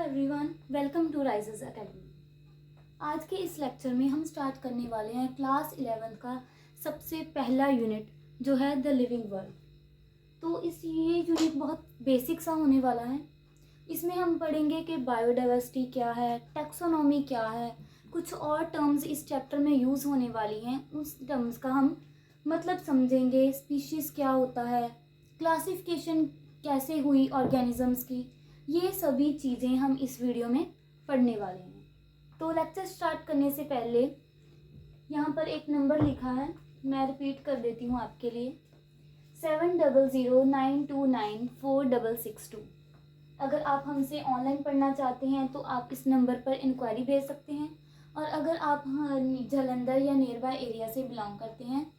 Everyone, welcome to Rises academy. आज के इस लेक्चर में हम स्टार्ट करने वाले हैं क्लास 11 का सबसे पहला यूनिट जो है द लिविंग वर्ल्ड। तो ये यूनिट बहुत बेसिक सा होने वाला है। इसमें हम पढ़ेंगे कि बायोडाइवर्सिटी क्या है, टैक्सोनॉमी क्या है, कुछ और टर्म्स इस चैप्टर में यूज़ होने वाली हैं, उस टर्म्स का हम मतलब समझेंगे। स्पीशीज़ क्या होता है, क्लासिफिकेशन कैसे हुई ऑर्गेनिजम्स की, ये सभी चीज़ें हम इस वीडियो में पढ़ने वाले हैं। तो लेक्चर स्टार्ट करने से पहले यहाँ पर एक नंबर लिखा है, मैं रिपीट कर देती हूँ आपके लिए, 7009294662। अगर आप हमसे ऑनलाइन पढ़ना चाहते हैं तो आप इस नंबर पर इंक्वायरी भेज सकते हैं, और अगर आप जालंधर या नियर बाय एरिया से बिलोंग करते हैं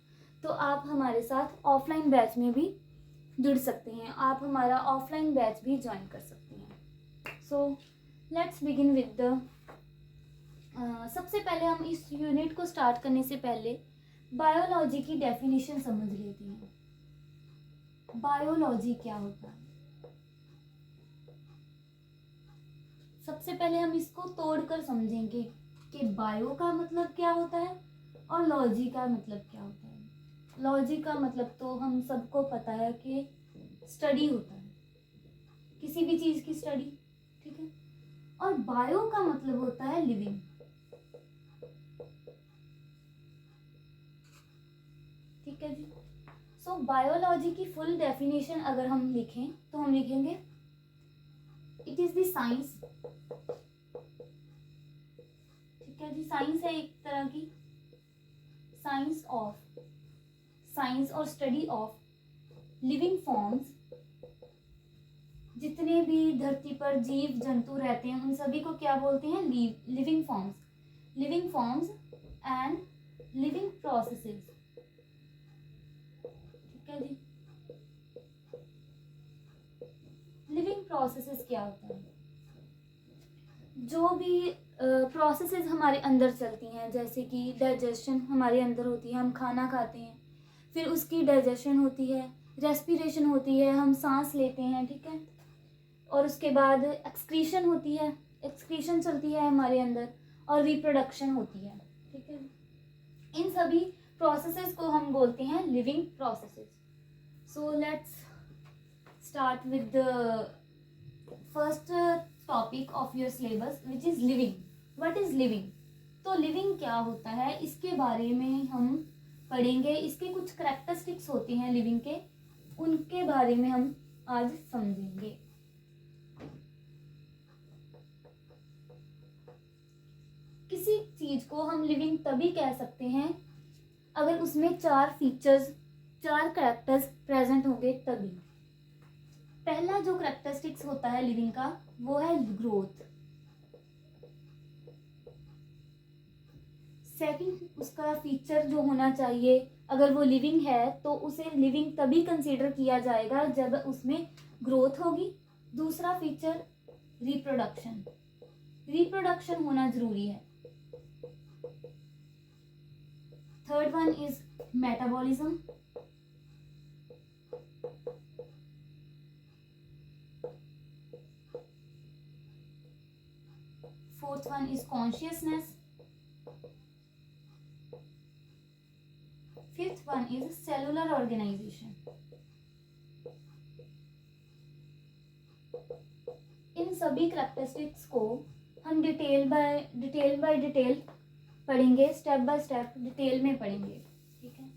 तो आप हमारे साथ ऑफलाइन बैच में भी जुड़ सकते हैं। आप हमारा ऑफलाइन बैच भी ज्वाइन कर सकते हैं। So let's begin with the सबसे पहले हम इस यूनिट को स्टार्ट करने से पहले बायोलॉजी की डेफिनेशन समझ लेते हैं। बायोलॉजी क्या होता है? सबसे पहले हम इसको तोड़कर समझेंगे कि बायो का मतलब क्या होता है और लॉजी का मतलब क्या होता है। लॉजी का मतलब तो हम सबको पता है कि स्टडी होता है, किसी भी चीज़ की स्टडी, ठीक है। और बायो का मतलब होता है लिविंग। ठीक है जी। सो बायोलॉजी की फुल डेफिनेशन अगर हम लिखें तो हम लिखेंगे इट इज द साइंस, ठीक है जी, साइंस है एक तरह की, साइंस और स्टडी ऑफ लिविंग फॉर्म्स। जितने भी धरती पर जीव जंतु रहते हैं उन सभी को क्या बोलते हैं? Living forms and living processes. ठीक है जी। लिविंग प्रोसेसेस क्या होता है? जो भी प्रोसेसेस हमारे अंदर चलती हैं, जैसे कि डाइजेशन हमारे अंदर होती है, हम खाना खाते हैं, फिर उसकी डाइजेशन होती है, रेस्पिरेशन होती है, हम सांस लेते हैं, ठीक है, और उसके बाद एक्सक्रीशन होती है, एक्सक्रीशन चलती है हमारे अंदर, और रिप्रोडक्शन होती है, ठीक है। इन सभी प्रोसेसेस को हम बोलते हैं living processes. So let's start with the first topic of your syllabus which is living. What is living? तो लिविंग क्या होता है इसके बारे में हम पढ़ेंगे। इसके कुछ करैक्टरिस्टिक्स होते हैं लिविंग के, उनके बारे में हम आज समझेंगे। किसी चीज को हम लिविंग तभी कह सकते हैं अगर उसमें चार फीचर्स, चार करैक्टर्स प्रेजेंट होंगे तभी। पहला जो करैक्टरिस्टिक्स होता है लिविंग का वो है ग्रोथ। सेकंड उसका फीचर जो होना चाहिए, अगर वो लिविंग है तो उसे लिविंग तभी कंसीडर किया जाएगा जब उसमें ग्रोथ होगी। दूसरा फीचर रिप्रोडक्शन, रिप्रोडक्शन होना जरूरी है। Third one is metabolism. Fourth one is consciousness. Fifth one is cellular organisation. इन सभी करैक्टरिस्टिक्स को हम डिटेल बाय डिटेल पढ़ेंगे, स्टेप बाय स्टेप डिटेल में पढ़ेंगे, ठीक है।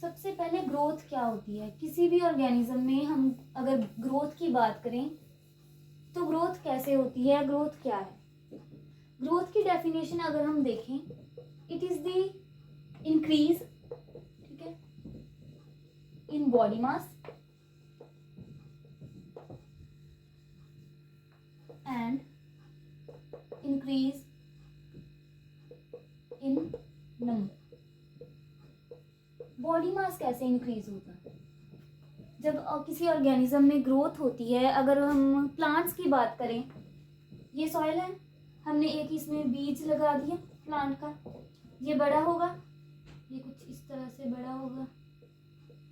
सबसे पहले ग्रोथ क्या होती है किसी भी ऑर्गेनिज्म में? हम अगर ग्रोथ की बात करें तो ग्रोथ कैसे होती है, ग्रोथ क्या है? ग्रोथ की डेफिनेशन अगर हम देखें, इट इज द इंक्रीज, ठीक है, in body mass and increase in number. Body mass कैसे इंक्रीज होता है? जब किसी ऑर्गेनिज्म में ग्रोथ होती है, अगर हम प्लांट्स की बात करें, ये सॉइल है, हमने एक इसमें बीज लगा दिया प्लांट का, ये बड़ा होगा, ये कुछ इस तरह से बड़ा होगा,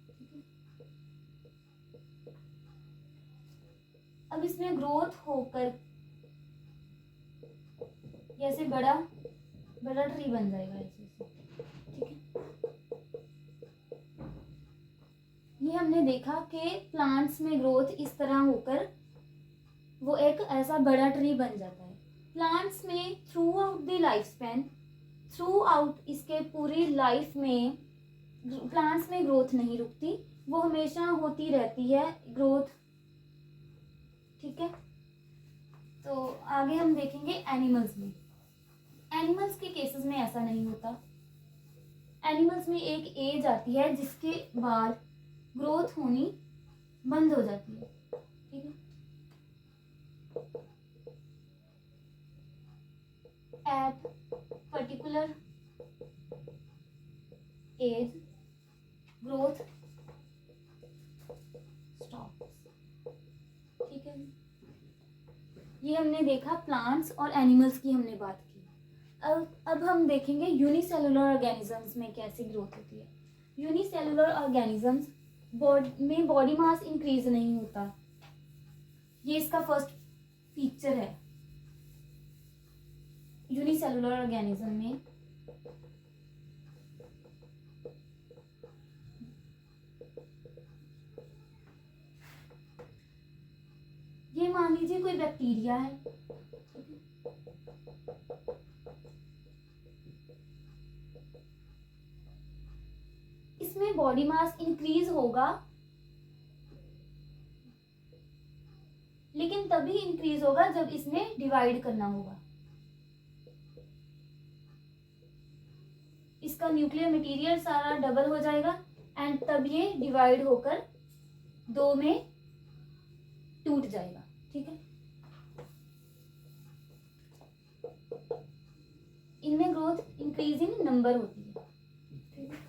ठीक है। अब इसमें ग्रोथ होकर जैसे बड़ा बड़ा ट्री बन जाएगा ऐसे से, ठीक है। ये हमने देखा कि प्लांट्स में ग्रोथ इस तरह होकर वो एक ऐसा बड़ा ट्री बन जाता है। प्लांट्स में through out the life span, through out इसके पूरी लाइफ में प्लांट्स में ग्रोथ नहीं रुकती, वो हमेशा होती रहती है ग्रोथ, ठीक है। तो आगे हम देखेंगे एनिमल्स में। एनिमल्स के केसेस में ऐसा नहीं होता। एनिमल्स में एक एज आती है जिसके बाद ग्रोथ होनी बंद हो जाती है, ठीक है। At particular age growth stops, ठीक है। ये हमने देखा प्लांट्स और एनिमल्स की हमने बात की। अब हम देखेंगे यूनिसेलुलर ऑर्गेनिजम्स में कैसी ग्रोथ होती है। यूनिसेलुलर ऑर्गेनिजम्स में बॉडी मास इंक्रीज नहीं होता, ये इसका फर्स्ट फीचर है। यूनिसेलुलर ऑर्गेनिज्म में ये मान लीजिए कोई बैक्टीरिया है, इसमें बॉडी मास इंक्रीज होगा, लेकिन तभी इंक्रीज होगा जब इसने डिवाइड करना होगा। इसका न्यूक्लियर मटेरियल सारा डबल हो जाएगा एंड तब ये डिवाइड होकर दो में टूट जाएगा, ठीक है। इनमें ग्रोथ इंक्रीज इन नंबर होती है, ठीक है।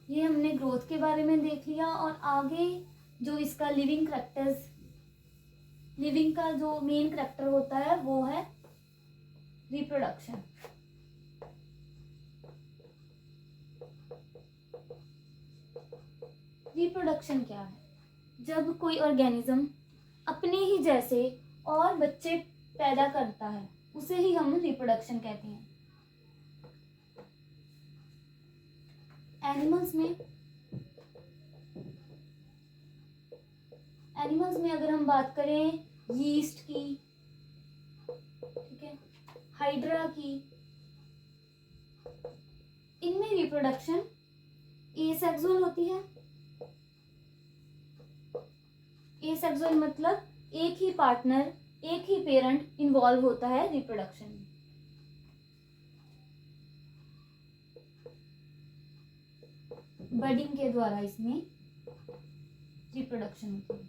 ये हमने ग्रोथ के बारे में देख लिया। और आगे जो इसका लिविंग करेक्टर्स, लिविंग का जो मेन करेक्टर होता है वो है रिप्रोडक्शन। रिप्रोडक्शन क्या है? जब कोई ऑर्गेनिज्म अपने ही जैसे और बच्चे पैदा करता है उसे ही हम रिप्रोडक्शन कहते हैं। एनिमल्स में अगर हम बात करें यीस्ट की, ठीक है, हाइड्रा की, इनमें रिप्रोडक्शन एसेक्सुअल होती है। एसेक्सुअल मतलब एक ही पार्टनर, एक ही पेरेंट इन्वॉल्व होता है रिप्रोडक्शन में। बडिंग के द्वारा इसमें रिप्रोडक्शन होती है,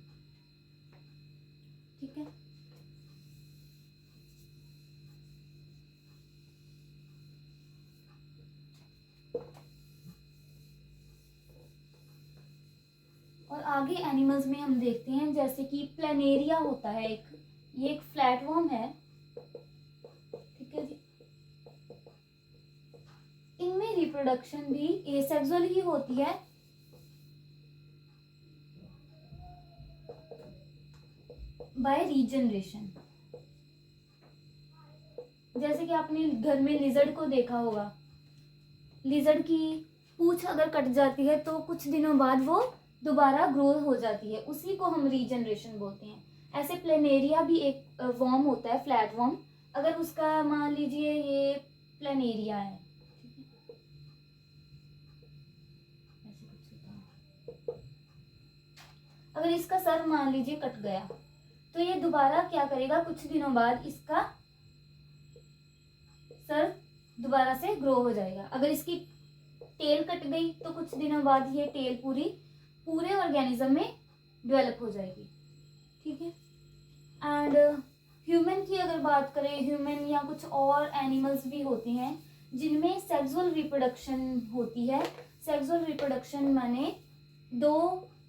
ठीक है। और आगे एनिमल्स में हम देखते हैं जैसे कि प्लेनेरिया होता है एक, ये एक फ्लैटवर्म है, ठीक है जी। इनमें रिप्रोडक्शन भी एसेक्सुअल ही होती है, बाय रीजनरेशन। जैसे कि आपने घर में लिजर्ड को देखा होगा, लिजर्ड की पूंछ अगर कट जाती है तो कुछ दिनों बाद वो दोबारा ग्रो हो जाती है, उसी को हम रीजनरेशन बोलते हैं। ऐसे प्लेनेरिया भी एक वर्म होता है, फ्लैट वर्म। अगर उसका मान लीजिए ये प्लेनेरिया है, ऐसे कुछ होता है। अगर इसका सर मान लीजिए कट गया तो ये दोबारा क्या करेगा, कुछ दिनों बाद इसका सर दोबारा से ग्रो हो जाएगा। अगर इसकी टेल कट गई तो कुछ दिनों बाद ये टेल पूरे ऑर्गेनिज्म में डेवलप हो जाएगी, ठीक है। एंड ह्यूमन की अगर बात करें, ह्यूमन या कुछ और एनिमल्स भी होते हैं जिनमें सेक्सुअल रिप्रोडक्शन होती है। सेक्सुअल रिप्रोडक्शन माने दो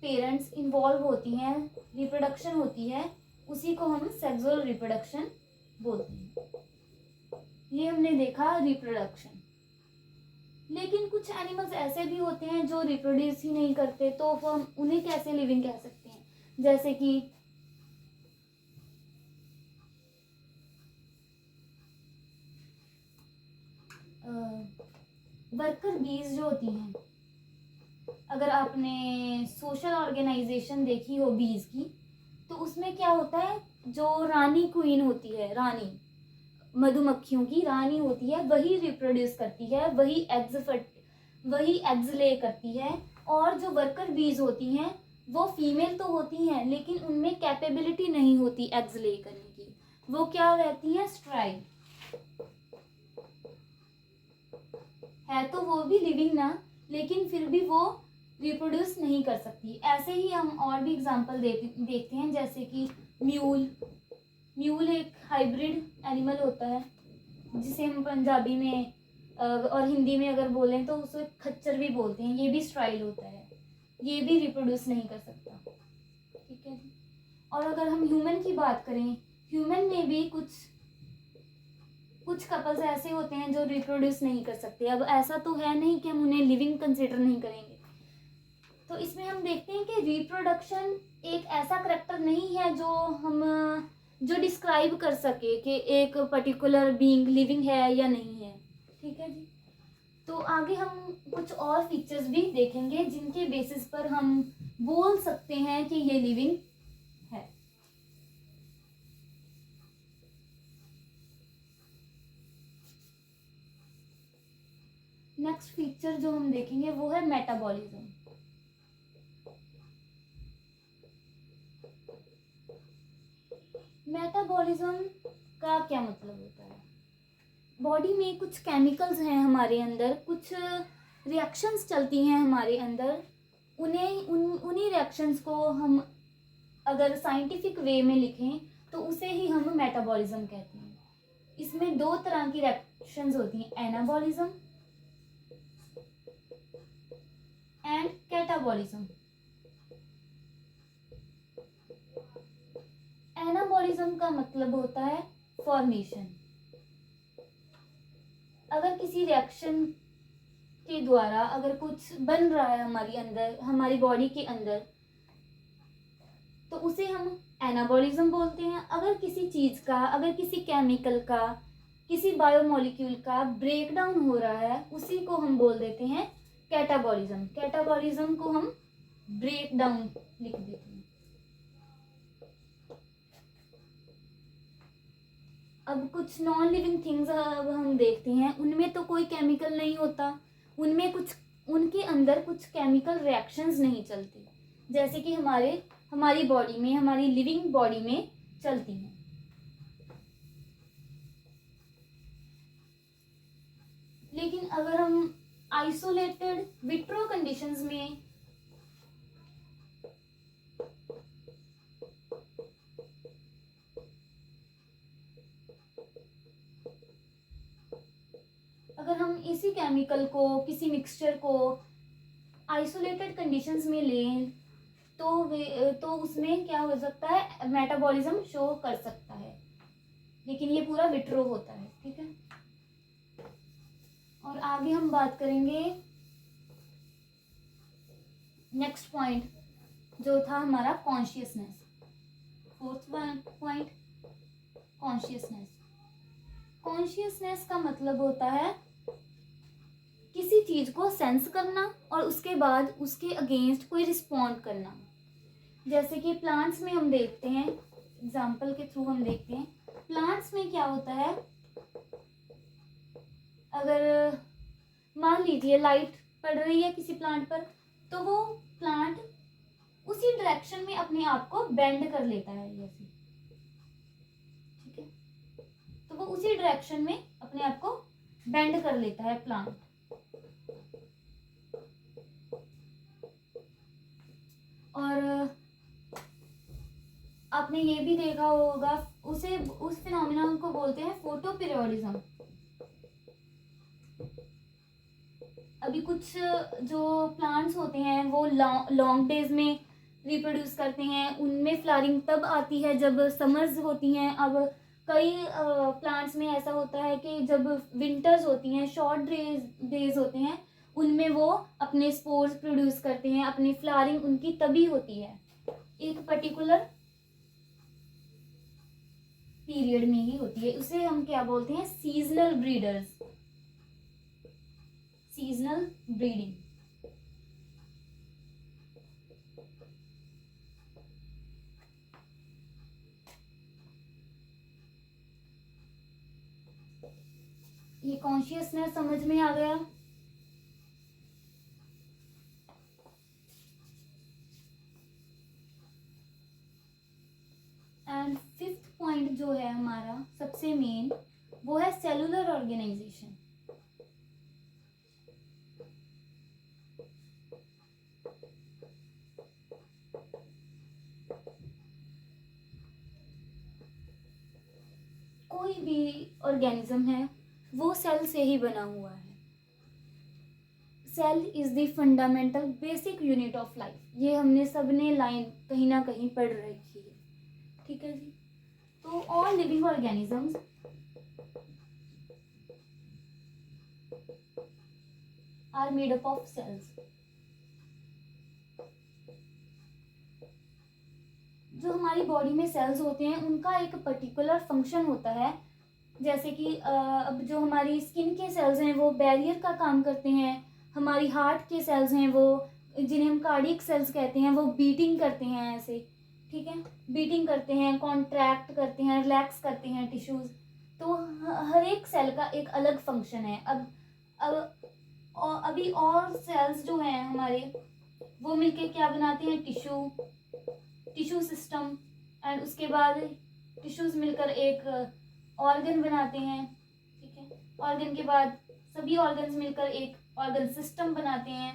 पेरेंट्स इन्वॉल्व होती हैं, रिप्रोडक्शन होती है, उसी को हम सेक्सुअल रिप्रोडक्शन बोलते हैं। ये हमने देखा रिप्रोडक्शन। लेकिन कुछ एनिमल्स ऐसे भी होते हैं जो रिप्रोड्यूस ही नहीं करते, तो हम उन्हें कैसे लिविंग कह सकते हैं? जैसे कि वर्कर बीज जो होती हैं, अगर आपने सोशल ऑर्गेनाइजेशन देखी हो बीज की, तो उसमें क्या होता है, जो रानी क्वीन होती है, रानी मधुमक्खियों की रानी होती है, वही रिप्रोड्यूस करती है, वही एग्स ले करती है। और जो वर्कर बीज होती हैं वो फीमेल तो होती हैं, लेकिन उनमें कैपेबिलिटी नहीं होती एग्स ले करने की, वो क्या रहती हैं, स्ट्राइक है, तो वो भी लिविंग ना, लेकिन फिर भी वो रिप्रोड्यूस नहीं कर सकती। ऐसे ही हम और भी एग्जांपल देखते हैं, जैसे कि म्यूल एक हाइब्रिड एनिमल होता है, जिसे हम पंजाबी में और हिंदी में अगर बोलें तो उसे खच्चर भी बोलते हैं। ये भी स्ट्राइल होता है, ये भी रिप्रोड्यूस नहीं कर सकता, ठीक है जी। और अगर हम ह्यूमन की बात करें, ह्यूमन में भी कुछ कपल्स ऐसे होते हैं जो रिप्रोड्यूस नहीं कर सकते। अब ऐसा तो है नहीं कि हम उन्हें लिविंग कंसिडर नहीं करेंगे, तो इसमें हम देखते हैं कि रिप्रोडक्शन एक ऐसा करेक्टर नहीं है जो डिस्क्राइब कर सके कि एक पर्टिकुलर बीइंग लिविंग है या नहीं है, ठीक है जी। तो आगे हम कुछ और फीचर्स भी देखेंगे जिनके बेसिस पर हम बोल सकते हैं कि ये लिविंग है। नेक्स्ट फीचर जो हम देखेंगे वो है मेटाबॉलिज्म। मेटाबॉलिज्म का क्या मतलब होता है? बॉडी में कुछ केमिकल्स हैं हमारे अंदर, कुछ रिएक्शंस चलती हैं हमारे अंदर, उन्हीं रिएक्शंस को हम अगर साइंटिफिक वे में लिखें तो उसे ही हम मेटाबॉलिज्म कहते हैं। इसमें दो तरह की रिएक्शंस होती हैं, एनाबॉलिज्म एंड कैटाबॉलिज्म। एनाबॉलिज्म का मतलब होता है फॉर्मेशन। अगर किसी रिएक्शन के द्वारा अगर कुछ बन रहा है हमारी बॉडी के अंदर, तो उसे हम एनाबॉलिज्म बोलते हैं। अगर किसी चीज का, अगर किसी केमिकल का, किसी बायोमोलिक्यूल का ब्रेकडाउन हो रहा है, उसी को हम बोल देते हैं कैटाबॉलिज्म। कैटाबॉलिज्म को हम ब्रेकडाउन लिख देते हैं। अब कुछ नॉन लिविंग थिंग्स अब हम देखते हैं, उनमें तो कोई केमिकल नहीं होता, उनके अंदर कुछ केमिकल रिएक्शंस नहीं चलती, जैसे कि हमारी बॉडी में, हमारी लिविंग बॉडी में चलती हैं। लेकिन अगर हम आइसोलेटेड विट्रो कंडीशंस में अगर हम इसी केमिकल को, किसी मिक्सचर को आइसोलेटेड कंडीशंस में लें तो उसमें क्या हो सकता है, मेटाबॉलिज्म शो कर सकता है, लेकिन ये पूरा विट्रो होता है, ठीक है। और आगे हम बात करेंगे नेक्स्ट पॉइंट जो था हमारा consciousness. Fourth point consciousness. Consciousness का मतलब होता है किसी चीज को सेंस करना और उसके बाद उसके अगेंस्ट कोई रिस्पॉन्ड करना। जैसे कि प्लांट्स में हम देखते हैं, एग्जाम्पल के थ्रू हम देखते हैं, प्लांट्स में क्या होता है, अगर मान लीजिए लाइट पड़ रही है किसी प्लांट पर, तो वो प्लांट उसी डायरेक्शन में अपने आप को बेंड कर लेता है, जैसे, ठीक है, तो वो उसी डायरेक्शन में अपने आप को बेंड कर लेता है प्लांट। और आपने ये भी देखा होगा, उस फिनोमिना को बोलते हैं फोटो पीरियोडिज्म। अभी कुछ जो प्लांट्स होते हैं वो लॉन्ग डेज में रिप्रोड्यूस करते हैं, उनमें फ्लावरिंग तब आती है जब समर्स होती हैं। अब कई प्लांट्स में ऐसा होता है कि जब विंटर्स होती हैं, शॉर्ट डेज होते हैं, उनमें वो अपने स्पोर्स प्रोड्यूस करते हैं, अपनी फ्लावरिंग उनकी तभी होती है, एक पर्टिकुलर पीरियड में ही होती है। उसे हम क्या बोलते हैं? Seasonal breeders, seasonal breeding. ये कॉन्शियसनेस समझ में आ गया? एंड फिफ्थ पॉइंट जो है हमारा सबसे मेन, वो है सेलुलर ऑर्गेनाइजेशन। कोई भी ऑर्गेनिज्म है वो सेल से ही बना हुआ है। Cell is the fundamental basic unit of life. ये हमने सबने लाइन कहीं ना कहीं पढ़ रखी है, ठीक है जी। तो all living organisms are made up of cells. जो हमारी बॉडी में सेल्स होते हैं उनका एक पर्टिकुलर फंक्शन होता है। जैसे कि अब जो हमारी स्किन के सेल्स हैं वो बैरियर का काम करते हैं, हमारी हार्ट के सेल्स हैं वो, जिन्हें हम कार्डियक सेल्स कहते हैं, वो बीटिंग करते हैं ऐसे, ठीक है, बीटिंग करते हैं, कॉन्ट्रैक्ट करते हैं, रिलैक्स करते हैं टिश्यूज। तो हर एक सेल का एक अलग फंक्शन है। अब अभी और सेल्स जो हैं हमारे, वो मिलके क्या बनाते हैं? Tissue system. एंड उसके बाद टिश्यूज मिलकर एक ऑर्गन बनाते हैं, ठीक है। ऑर्गन के बाद सभी ऑर्गन्स मिलकर एक ऑर्गन सिस्टम बनाते हैं।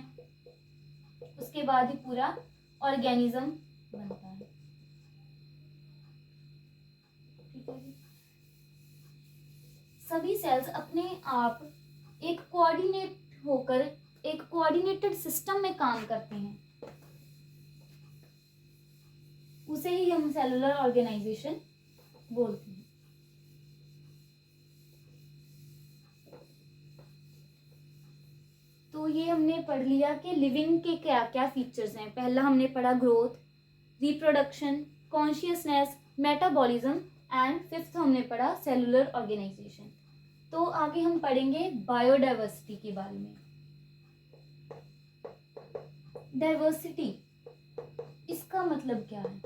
उसके बाद ही पूरा ऑर्गेनिज्म बनता है, ठीक है जी। सभी सेल्स अपने आप एक कोऑर्डिनेट होकर एक कोऑर्डिनेटेड सिस्टम में काम करते हैं, उसे ही हम सेलुलर ऑर्गेनाइजेशन बोलते हैं। तो ये हमने पढ़ लिया कि लिविंग के क्या क्या फीचर्स हैं। पहला हमने पढ़ा growth, reproduction, consciousness, metabolism, and fifth हमने पढ़ा सेलुलर ऑर्गेनाइजेशन। तो आगे हम पढ़ेंगे बायोडाइवर्सिटी के बारे में। डाइवर्सिटी, इसका मतलब क्या है?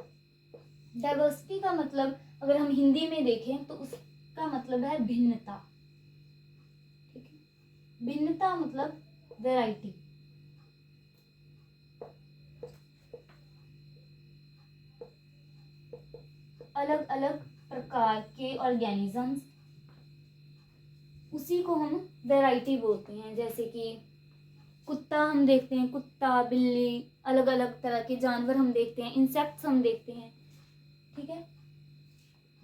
डाइवर्सिटी का मतलब अगर हम हिंदी में देखें तो उसका मतलब है भिन्नता, ठीक है। भिन्नता मतलब वैरायटी। अलग अलग प्रकार के ऑर्गेनिजम्स, उसी को हम वैरायटी बोलते हैं। जैसे कि कुत्ता हम देखते हैं, कुत्ता, बिल्ली, अलग अलग तरह के जानवर हम देखते हैं, इंसेक्ट्स हम देखते हैं, ठीक है।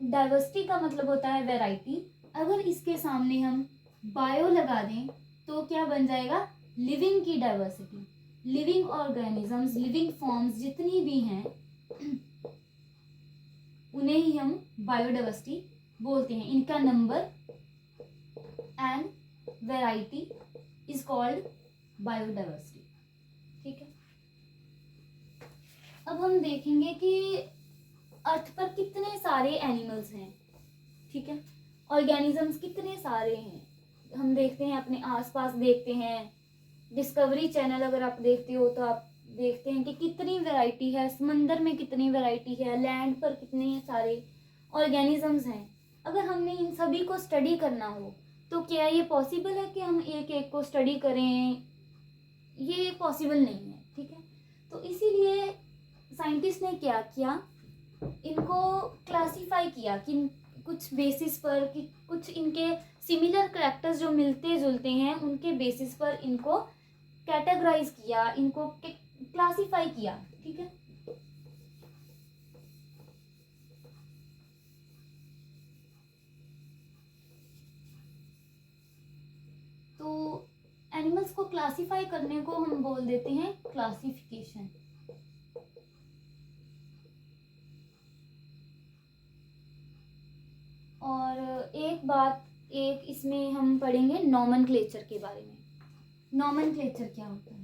डाइवर्सिटी का मतलब होता है वैरायटी। अगर इसके सामने हम बायो लगा दें तो क्या बन जाएगा? लिविंग की diversity. Living organisms, living forms जितनी भी हैं उन्हें ही हम बायोडाइवर्सिटी बोलते हैं। इनका number and variety is called biodiversity, ठीक है। अब हम देखेंगे कि अर्थ पर कितने सारे एनिमल्स हैं, ठीक है, ऑर्गेनिजम्स कितने सारे हैं। हम देखते हैं, अपने आसपास देखते हैं, डिस्कवरी चैनल अगर आप देखते हो तो आप देखते हैं कि कितनी वैरायटी है, समंदर में कितनी वैरायटी है, लैंड पर कितने सारे ऑर्गेनिजम्स हैं। अगर हमने इन सभी को स्टडी करना हो तो क्या ये पॉसिबल है कि हम एक एक को स्टडी करें? ये पॉसिबल नहीं है, ठीक है। तो इसीलिए साइंटिस्ट ने क्या किया, इनको क्लासिफाई किया कि कुछ बेसिस पर, कि कुछ इनके सिमिलर कैरेक्टर्स जो मिलते जुलते हैं उनके बेसिस पर इनको कैटेगराइज किया, इनको क्लासिफाई किया, ठीक है। तो एनिमल्स को क्लासिफाई करने को हम बोल देते हैं क्लासिफिकेशन। और एक इसमें हम पढ़ेंगे नॉमेनक्लेचर के बारे में। नॉमेनक्लेचर क्या होता है?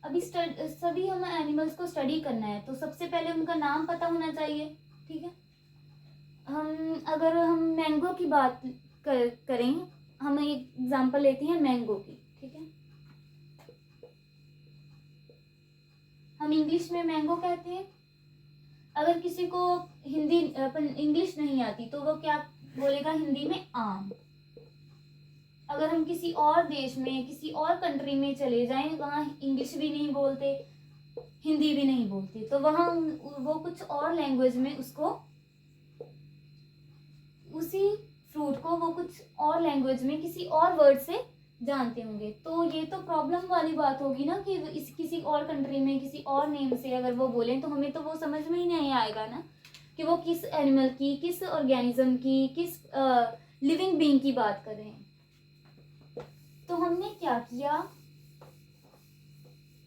अभी सभी हमें एनिमल्स को स्टडी करना है, तो सबसे पहले उनका नाम पता होना चाहिए। ठीक है, अगर हम मैंगो की बात करें, हम एक एग्जांपल लेते हैं मैंगो की। ठीक है, हम इंग्लिश में मैंगो कहते हैं। अगर किसी को इंग्लिश नहीं आती तो वो क्या बोलेगा हिंदी में? आम। अगर हम किसी और देश में, किसी और कंट्री में चले जाएं, वहाँ इंग्लिश भी नहीं बोलते, हिंदी भी नहीं बोलते, तो वहाँ वो कुछ और लैंग्वेज में उसी फ्रूट को वो कुछ और लैंग्वेज में किसी और वर्ड से जानते होंगे। तो ये तो प्रॉब्लम वाली बात होगी ना कि किसी और कंट्री में किसी और नेम से अगर वो बोलें तो हमें तो वो समझ में ही नहीं आएगा ना कि वो किस एनिमल की, किस ऑर्गेनिज्म की, किस लिविंग बीइंग की बात कर रहे हैं। तो हमने क्या किया,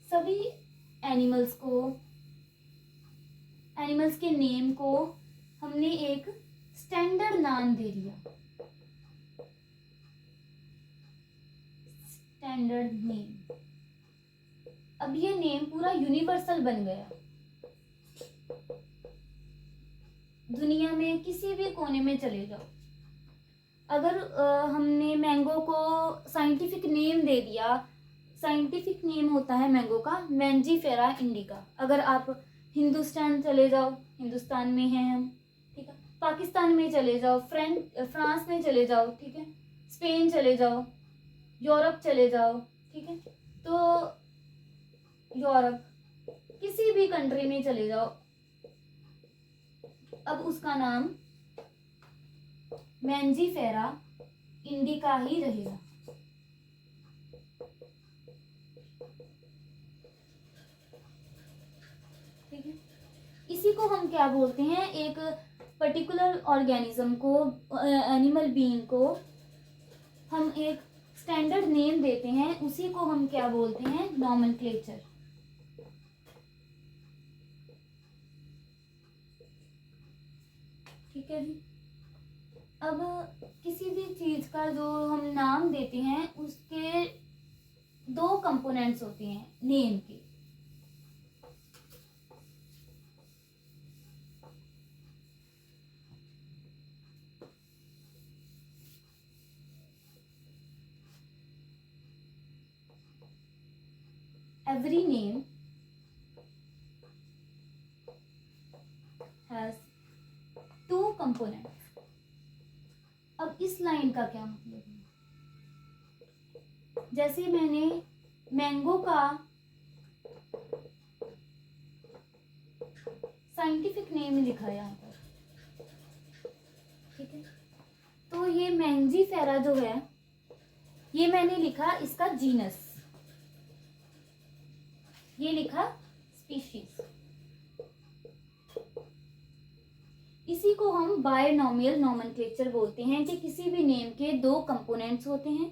सभी एनिमल्स के नेम को हमने एक स्टैंडर्ड नाम दे दिया, स्टैंडर्ड नेम। अब ये नेम पूरा यूनिवर्सल बन गया। दुनिया में किसी भी कोने में चले जाओ, अगर हमने मैंगो को साइंटिफिक नेम दे दिया, साइंटिफिक नेम होता है मैंगो का मैंजीफेरा इंडिका। अगर आप हिंदुस्तान चले जाओ, हिंदुस्तान में हैं हम, ठीक है, पाकिस्तान में चले जाओ, फ्रांस में चले जाओ, ठीक है, स्पेन चले जाओ, यूरोप चले जाओ, ठीक है, तो यूरोप किसी भी कंट्री में चले जाओ, अब उसका नाम मैंजीफेरा इंडिका ही रहेगा। ठीक है, इसी को हम क्या बोलते हैं, एक पर्टिकुलर ऑर्गेनिज्म को, एनिमल बीइंग को हम एक स्टैंडर्ड नेम देते हैं, उसी को हम क्या बोलते हैं? नॉमेनक्लेचर। ठीक है जी। अब किसी भी चीज का जो हम नाम देते हैं उसके दो कंपोनेंट्स होते हैं नेम के। Every name has two components. अब इस लाइन का क्या मतलब है? जैसे मैंने मैंगो का साइंटिफिक नेम लिखा है यहाँ पर, ठीक है, तो ये मैंजीफेरा जो है ये मैंने लिखा इसका जीनस, ये लिखा स्पीशीज। इसी को हम बायनॉमियल नॉमेनक्लेचर बोलते हैं कि किसी भी नेम के दो कंपोनेंट्स होते हैं।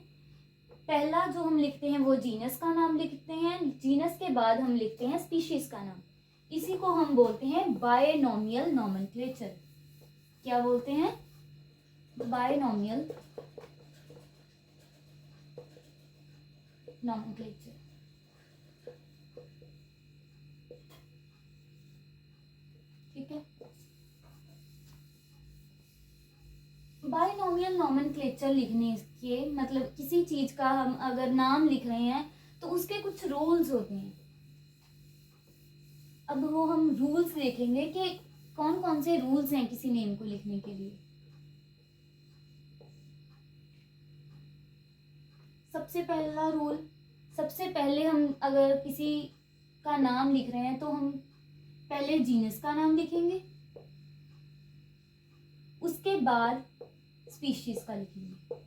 पहला जो हम लिखते हैं वो जीनस का नाम लिखते हैं, जीनस के बाद हम लिखते हैं स्पीशीज का नाम। इसी को हम बोलते हैं बायनॉमियल नॉमेनक्लेचर। क्या बोलते हैं? Binomial nomenclature. ठीक है, बायनॉमियल नॉमेनक्लेचर लिखने के मतलब किसी चीज का हम अगर नाम लिख रहे हैं तो उसके कुछ रूल्स होते हैं। अब वो हम रूल्स देखेंगे कि कौन कौन से रूल्स हैं किसी नेम को लिखने के लिए। सबसे पहला रूल, सबसे पहले हम अगर किसी का नाम लिख रहे हैं तो हम पहले जीनस का नाम लिखेंगे, उसके बाद स्पीशीज का लिखेंगे।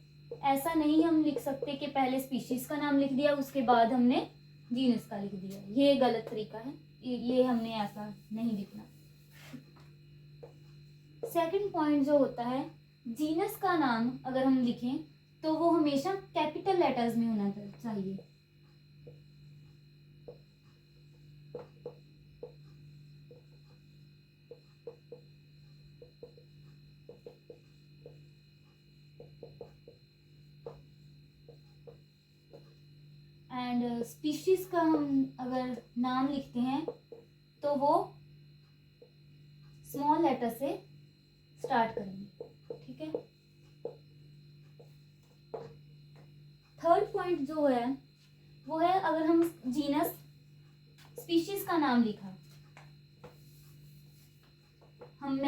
ऐसा नहीं हम लिख सकते कि पहले स्पीशीज का नाम लिख दिया उसके बाद हमने जीनस का लिख दिया, ये गलत तरीका है, ये हमने ऐसा नहीं लिखना। सेकंड पॉइंट जो होता है, जीनस का नाम अगर हम लिखें तो वो हमेशा कैपिटल लेटर्स में होना चाहिए। एंड स्पीशीज का हम अगर नाम लिखते हैं तो वो स्मॉल लेटर से स्टार्ट करेंगे, ठीक है। थर्ड पॉइंट जो है वो है अगर हम जीनस स्पीशीज का नाम लिखा, हम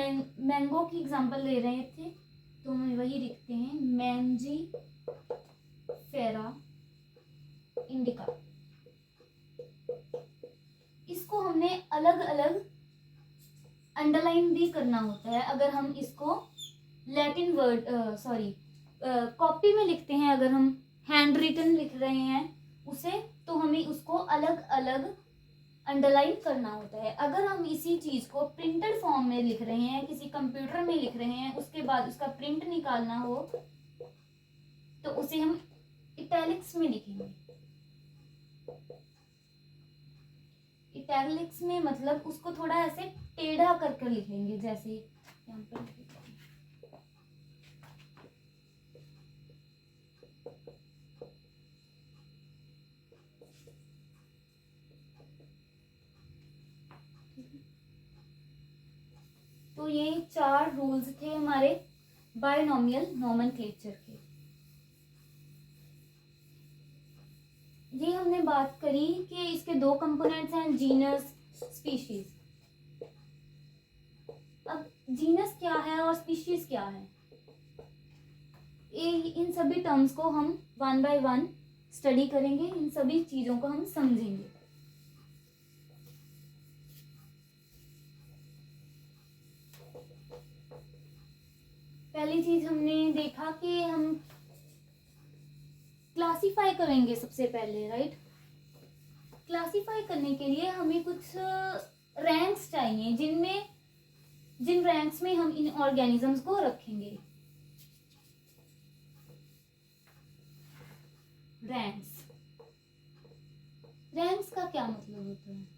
मैंगो की एग्जांपल ले रहे थे तो हम वही लिखते हैं मैंजी फेरा इंडिका। इसको हमने अलग अलग अंडरलाइन भी करना होता है। अगर हम इसको लैटिन वर्ड कॉपी में लिखते हैं, अगर हम हैंड रिटन लिख रहे हैं उसे, तो हमें उसको अलग अलग अंडरलाइन करना होता है। अगर हम इसी चीज को प्रिंटेड फॉर्म में लिख रहे हैं, किसी कंप्यूटर में लिख रहे हैं, उसके बाद उसका प्रिंट निकालना हो तो उसे हम इटैलिक्स में लिखेंगे। इटैलिक्स में मतलब उसको थोड़ा ऐसे टेढ़ा करके लिखेंगे, जैसे यहाँ पर तो ये 4 रूल्स थे हमारे बायनॉमियल नोमेनक्लेचर के। ये हमने बात करी कि इसके 2 कंपोनेंट्स हैं, जीनस स्पीशीज। अब जीनस क्या है और स्पीशीज क्या है, इन सभी टर्म्स को हम 1 बाय 1 स्टडी करेंगे, इन सभी चीजों को हम समझेंगे। पहली चीज हमने देखा कि हम क्लासिफाई करेंगे सबसे पहले, राइट। क्लासिफाई करने के लिए हमें कुछ रैंक्स चाहिए, जिन रैंक्स में हम इन ऑर्गेनिजम्स को रखेंगे। रैंक्स का क्या मतलब होता है?